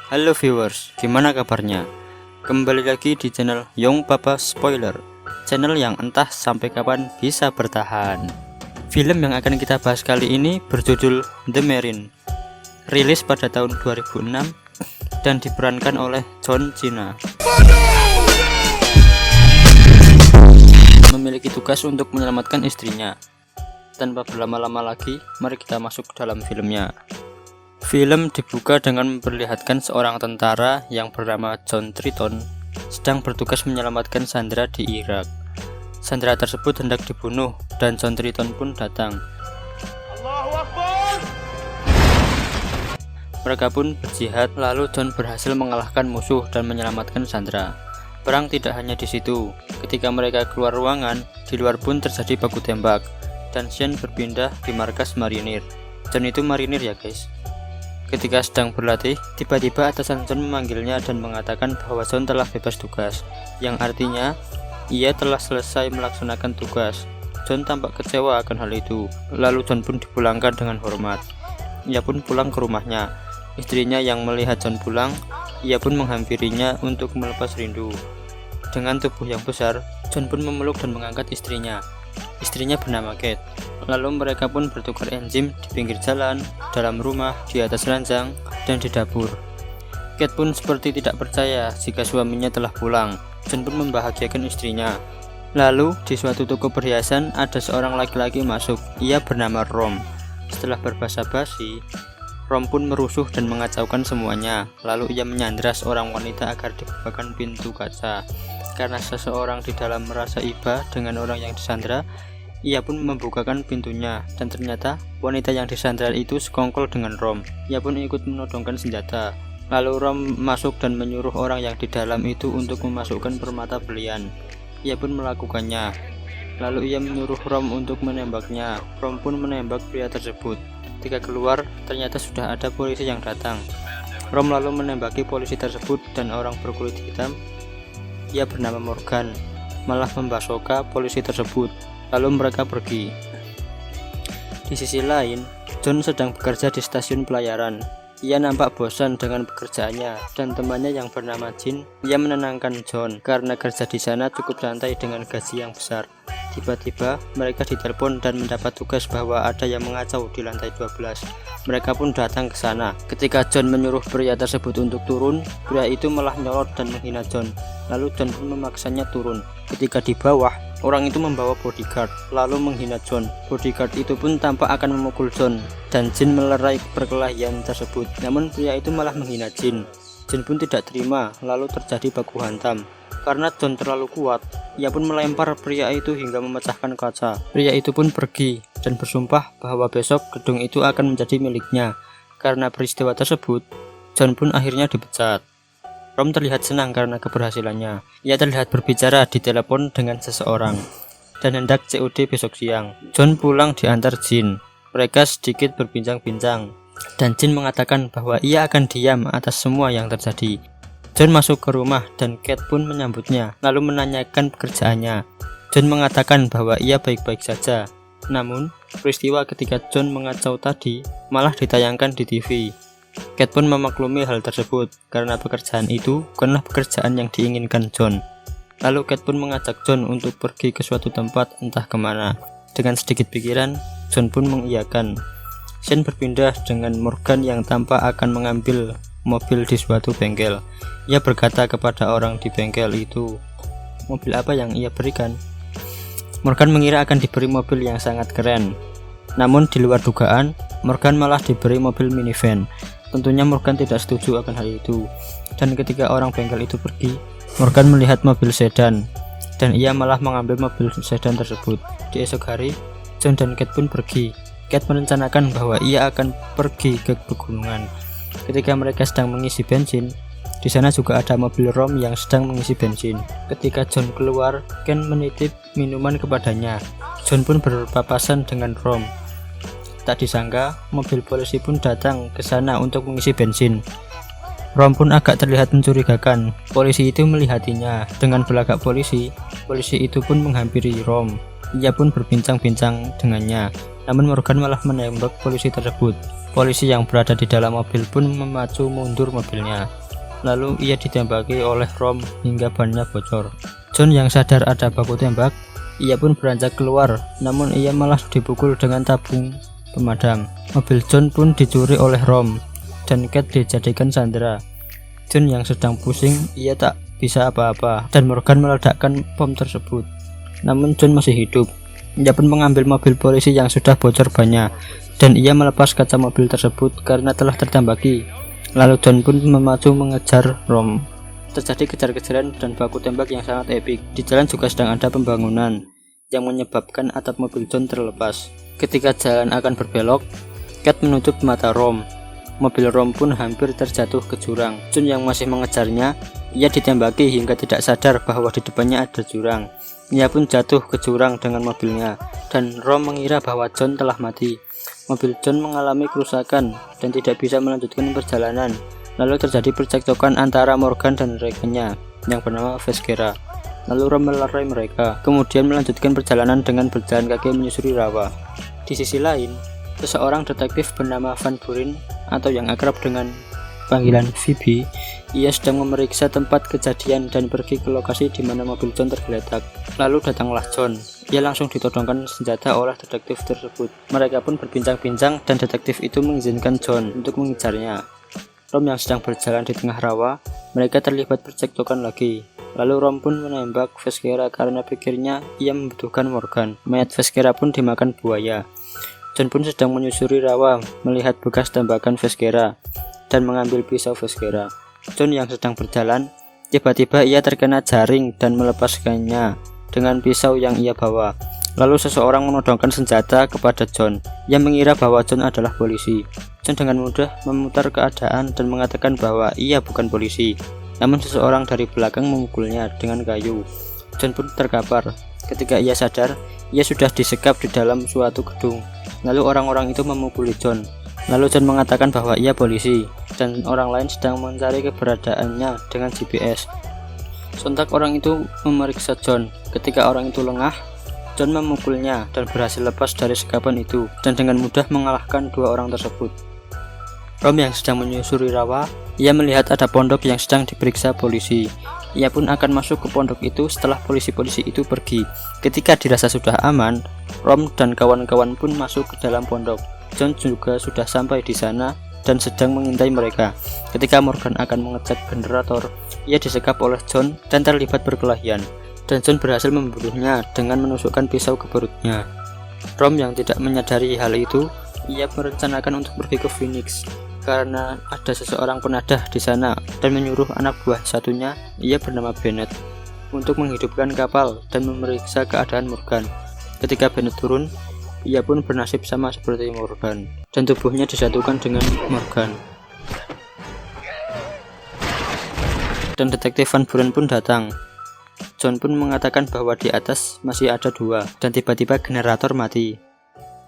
Halo viewers, gimana kabarnya? Kembali lagi di channel Young Papa Spoiler, channel yang entah sampai kapan bisa bertahan. Film yang akan kita bahas kali ini berjudul The Marine, rilis pada tahun 2006 dan diperankan oleh John Cena. Memiliki tugas untuk menyelamatkan istrinya. Tanpa berlama-lama lagi, mari kita masuk ke dalam filmnya. Film dibuka dengan memperlihatkan seorang tentara yang bernama John Triton sedang bertugas menyelamatkan sandera di Irak. Sandera tersebut hendak dibunuh dan John Triton pun datang. Allahu Akbar! Mereka pun berjihad, lalu John berhasil mengalahkan musuh dan menyelamatkan sandera. Perang tidak hanya di situ. Ketika mereka keluar ruangan, di luar pun terjadi baku tembak dan Sean berpindah di markas marinir. John itu marinir ya guys. Ketika sedang berlatih, tiba-tiba atasan John memanggilnya dan mengatakan bahwa John telah bebas tugas, yang artinya ia telah selesai melaksanakan tugas. John tampak kecewa akan hal itu, lalu John pun dipulangkan dengan hormat. Ia pun pulang ke rumahnya. Istrinya yang melihat John pulang, ia pun menghampirinya untuk melepas rindu. Dengan tubuh yang besar, John pun memeluk dan mengangkat istrinya. Istrinya bernama Kate. Lalu mereka pun bertukar enzim di pinggir jalan, dalam rumah, di atas ranjang, dan di dapur. Kate pun seperti tidak percaya jika suaminya telah pulang. John pun membahagiakan istrinya. Lalu di suatu toko perhiasan ada seorang laki-laki masuk. Ia bernama Rom. Setelah berbasa-basi, Rom pun merusuh dan mengacaukan semuanya. Lalu ia menyandera seorang wanita agar dibukakan pintu kaca. Karena seseorang di dalam merasa iba dengan orang yang disandera, ia pun membukakan pintunya, dan ternyata wanita yang disandera itu sekongkol dengan Rom. Ia pun ikut menodongkan senjata. Lalu Rom masuk dan menyuruh orang yang di dalam itu untuk memasukkan permata belian. Ia pun melakukannya. Lalu ia menyuruh Rom untuk menembaknya. Rom pun menembak pria tersebut. Ketika keluar, ternyata sudah ada polisi yang datang. Rom lalu menembaki polisi tersebut dan orang berkulit hitam. Ia bernama Morgan, malah membasoka polisi tersebut. Lalu mereka pergi. Di sisi lain, John sedang bekerja di stasiun pelayaran. Ia nampak bosan dengan pekerjaannya, dan temannya yang bernama Jin, ia menenangkan John karena kerja di sana cukup santai dengan gaji yang besar. Tiba-tiba mereka ditelepon dan mendapat tugas bahwa ada yang mengacau di lantai 12. Mereka pun datang ke sana. Ketika John menyuruh pria tersebut untuk turun, pria itu malah nyolot dan menghina John. Lalu John pun memaksanya turun. Ketika di bawah, orang itu membawa bodyguard, lalu menghina John. Bodyguard itu pun tampak akan memukul John, dan Jin melerai perkelahian tersebut. Namun pria itu malah menghina Jin. Jin pun tidak terima, lalu terjadi baku hantam. Karena John terlalu kuat, ia pun melempar pria itu hingga memecahkan kaca. Pria itu pun pergi dan bersumpah bahwa besok gedung itu akan menjadi miliknya. Karena peristiwa tersebut, John pun akhirnya dipecat. Rom terlihat senang karena keberhasilannya. Ia terlihat berbicara di telepon dengan seseorang dan hendak COD besok siang. John pulang diantar Jin. Mereka sedikit berbincang-bincang dan Jin mengatakan bahwa ia akan diam atas semua yang terjadi. John masuk ke rumah dan Kate pun menyambutnya, lalu menanyakan pekerjaannya. John mengatakan bahwa ia baik-baik saja. Namun, peristiwa ketika John mengacau tadi malah ditayangkan di TV. Kate pun memaklumi hal tersebut karena pekerjaan itu bukanlah pekerjaan yang diinginkan John. Lalu Kate pun mengajak John untuk pergi ke suatu tempat entah kemana. Dengan sedikit pikiran, John pun mengiyakan. Sean berpindah dengan Morgan yang tampak akan mengambil mobil di suatu bengkel. Ia berkata kepada orang di bengkel itu, mobil apa yang ia berikan? Morgan mengira akan diberi mobil yang sangat keren. Namun di luar dugaan, Morgan malah diberi mobil minivan. Tentunya Morgan tidak setuju akan hal itu. Dan ketika orang bengkel itu pergi, Morgan melihat mobil sedan, dan ia malah mengambil mobil sedan tersebut. Di esok hari, John dan Kate pun pergi. Kate merencanakan bahwa ia akan pergi ke pegunungan. Ketika mereka sedang mengisi bensin, di sana juga ada mobil Rom yang sedang mengisi bensin. Ketika John keluar, Ken menitip minuman kepadanya. John pun berpapasan dengan Rom. Tak disangka, mobil polisi pun datang ke sana untuk mengisi bensin. Rom pun agak terlihat mencurigakan. Polisi itu melihatinya. Dengan belagak polisi itu pun menghampiri Rom. Ia pun berbincang-bincang dengannya. Namun Morgan malah menembak polisi tersebut. Polisi yang berada di dalam mobil pun memacu mundur mobilnya. Lalu ia ditembaki oleh Rom hingga bannya bocor. John yang sadar ada baku tembak, ia pun beranjak keluar, namun ia malah dipukul dengan tabung pemadam. Mobil John pun dicuri oleh Rom dan Kate dijadikan sandera. John yang sedang pusing, ia tak bisa apa-apa dan Morgan meledakkan bom tersebut. Namun John masih hidup. Ia pun mengambil mobil polisi yang sudah bocor bannya dan ia melepas kaca mobil tersebut karena telah tertembaki. Lalu John pun memacu mengejar Rom. Terjadi kejar-kejaran dan baku tembak yang sangat epik. Di jalan juga sedang ada pembangunan yang menyebabkan atap mobil John terlepas. Ketika jalan akan berbelok, Kate menutup mata Rom. Mobil Rom pun hampir terjatuh ke jurang. John yang masih mengejarnya, ia ditembaki hingga tidak sadar bahwa di depannya ada jurang. Ia pun jatuh ke jurang dengan mobilnya, dan Rom mengira bahwa John telah mati. Mobil John mengalami kerusakan dan tidak bisa melanjutkan perjalanan. Lalu terjadi percekcokan antara Morgan dan rekannya yang bernama Vescera. Lalu Rom melerai mereka, kemudian melanjutkan perjalanan dengan berjalan kaki menyusuri rawa. Di sisi lain, seseorang detektif bernama Van Buren atau yang akrab dengan panggilan Phoebe, ia sedang memeriksa tempat kejadian dan pergi ke lokasi di mana mobil John tergeletak. Lalu datanglah John. Ia langsung ditodongkan senjata oleh detektif tersebut. Mereka pun berbincang-bincang dan detektif itu mengizinkan John untuk mengejarnya. Rom yang sedang berjalan di tengah rawa, mereka terlibat percekcokan lagi. Lalu Rom pun menembak Vescera karena pikirnya ia membutuhkan Morgan. Mayat Vescera pun dimakan buaya. John pun sedang menyusuri rawa melihat bekas tembakan Vescera dan mengambil pisau Vescera. John yang sedang berjalan, tiba-tiba ia terkena jaring dan melepaskannya dengan pisau yang ia bawa. Lalu seseorang menodongkan senjata kepada John. Ia mengira bahwa John adalah polisi. John dengan mudah memutar keadaan dan mengatakan bahwa ia bukan polisi. Namun seseorang dari belakang memukulnya dengan kayu. John pun terkapar. Ketika ia sadar, ia sudah disekap di dalam suatu gedung. Lalu orang-orang itu memukuli John. Lalu John mengatakan bahwa ia polisi dan orang lain sedang mencari keberadaannya dengan GPS. Sontak orang itu memeriksa John. Ketika orang itu lengah, John memukulnya dan berhasil lepas dari sekapan itu dan dengan mudah mengalahkan dua orang tersebut. Rom yang sedang menyusuri rawa, ia melihat ada pondok yang sedang diperiksa polisi. Ia pun akan masuk ke pondok itu setelah polisi-polisi itu pergi. Ketika dirasa sudah aman, Rom dan kawan-kawan pun masuk ke dalam pondok. John juga sudah sampai di sana dan sedang mengintai mereka. Ketika Morgan akan mengecek generator, ia disekap oleh John dan terlibat perkelahian. Dan John berhasil membunuhnya dengan menusukkan pisau ke perutnya. Rom yang tidak menyadari hal itu, ia merencanakan untuk pergi ke Phoenix karena ada seseorang penadah di sana dan menyuruh anak buah satunya, ia bernama Bennett, untuk menghidupkan kapal dan memeriksa keadaan Morgan. Ketika Bennett turun, ia pun bernasib sama seperti Morgan dan tubuhnya disatukan dengan Morgan. Dan detektif Van Buren pun datang. John pun mengatakan bahwa di atas masih ada dua dan tiba-tiba generator mati.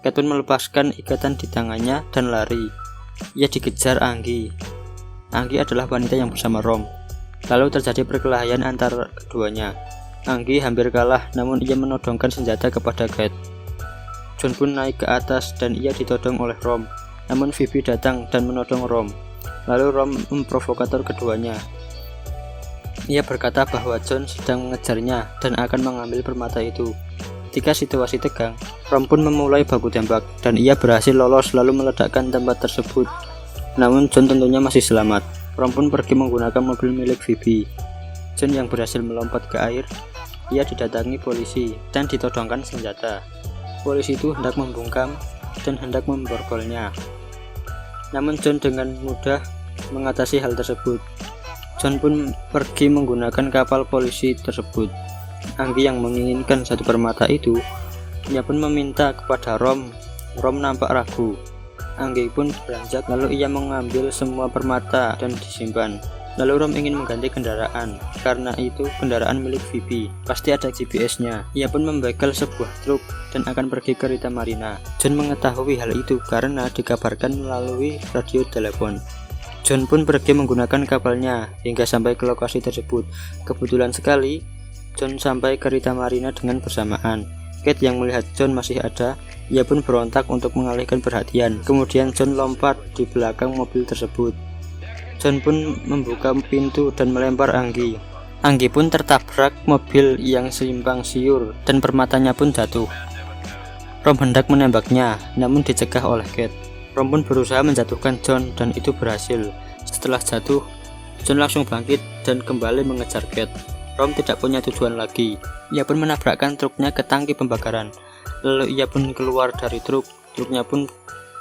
Kate pun melepaskan ikatan di tangannya dan lari. Ia dikejar Anggi. Anggi adalah wanita yang bersama Rom. Lalu terjadi perkelahian antar keduanya. Anggi hampir kalah, namun ia menodongkan senjata kepada Kate. John pun naik ke atas dan ia ditodong oleh Rom. Namun Phoebe datang dan menodong Rom. Lalu Rom memprovokator keduanya. Ia berkata bahwa John sedang mengejarnya dan akan mengambil permata itu. Ketika situasi tegang, Rom pun memulai baku tembak dan ia berhasil lolos lalu meledakkan tempat tersebut. Namun John tentunya masih selamat. Rom pun pergi menggunakan mobil milik Phoebe. John yang berhasil melompat ke air, ia didatangi polisi dan ditodongkan senjata. Polisi itu hendak membungkam dan hendak memborgolnya. Namun John dengan mudah mengatasi hal tersebut. John pun pergi menggunakan kapal polisi tersebut. Anggi yang menginginkan satu permata itu, ia pun meminta kepada Rom. Rom nampak ragu. Anggi pun beranjak lalu ia mengambil semua permata dan disimpan. Lalu Rom ingin mengganti kendaraan, karena itu kendaraan milik Phoebe, pasti ada GPS-nya. Ia pun membegal sebuah truk dan akan pergi ke Rita Marina. John mengetahui hal itu karena dikabarkan melalui radio telepon. John pun pergi menggunakan kapalnya hingga sampai ke lokasi tersebut. Kebetulan sekali, John sampai ke Rita Marina dengan bersamaan. Kate yang melihat John masih ada, ia pun berontak untuk mengalihkan perhatian. Kemudian John lompat di belakang mobil tersebut. John pun membuka pintu dan melempar Anggi. Anggi pun tertabrak mobil yang simpang siur dan permatanya pun jatuh. Rom hendak menembaknya, namun dicegah oleh Kate. Rom pun berusaha menjatuhkan John dan itu berhasil. Setelah jatuh, John langsung bangkit dan kembali mengejar Kate. Rom tidak punya tujuan lagi. Ia pun menabrakkan truknya ke tangki pembakaran. Lalu ia pun keluar dari truk. Truknya pun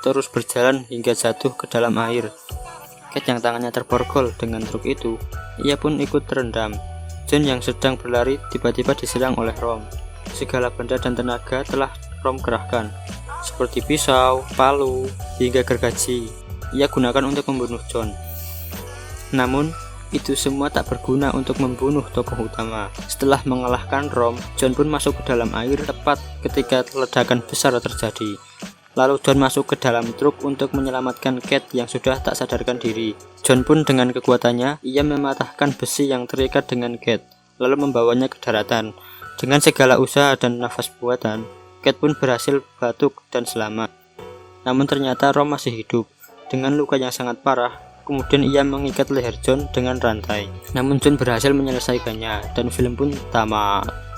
terus berjalan hingga jatuh ke dalam air. Kate yang tangannya terborgol dengan truk itu, ia pun ikut terendam. John yang sedang berlari tiba-tiba diserang oleh Rom. Segala benda dan tenaga telah Rom kerahkan, seperti pisau, palu, hingga gergaji. Ia gunakan untuk membunuh John. Namun, itu semua tak berguna untuk membunuh tokoh utama. Setelah mengalahkan Rom, John pun masuk ke dalam air tepat ketika ledakan besar terjadi. Lalu John masuk ke dalam truk untuk menyelamatkan Kate yang sudah tak sadarkan diri. John pun dengan kekuatannya, ia mematahkan besi yang terikat dengan Kate, lalu membawanya ke daratan. Dengan segala usaha dan nafas buatan, Kate pun berhasil batuk dan selamat. Namun ternyata Rom masih hidup, dengan luka yang sangat parah. Kemudian ia mengikat leher John dengan rantai. Namun John berhasil menyelesaikannya, dan film pun tamat.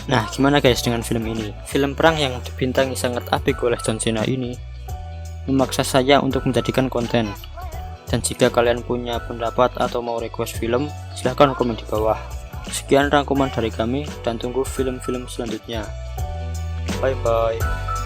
Nah, gimana guys dengan film ini? Film perang yang dibintangi sangat apik oleh John Cena ini memaksa saya untuk menjadikan konten. Dan jika kalian punya pendapat atau mau request film, silahkan komen di bawah. Sekian rangkuman dari kami dan tunggu film-film selanjutnya. Bye bye.